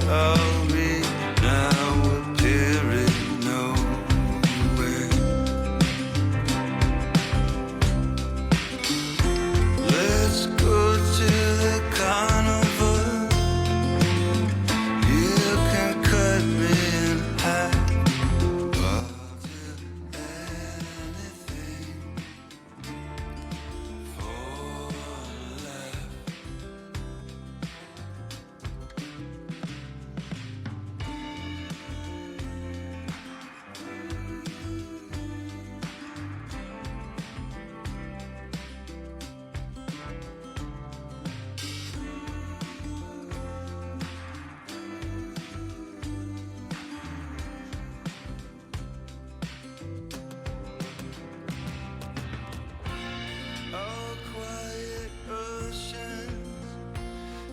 I'll be now appearing nowhere. Let's go to the carnival. You can cut me in half. I'll do anything for a laugh. Oh, quiet oceans,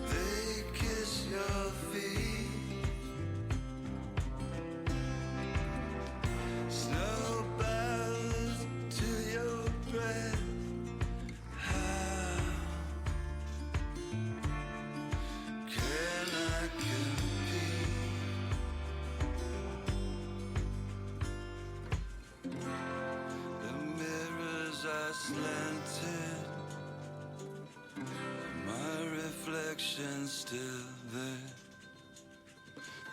they kiss your feet. Snow bows to your breath. How can I compete? The mirrors are slanted, my reflection's still there.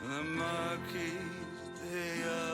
The marquees, they are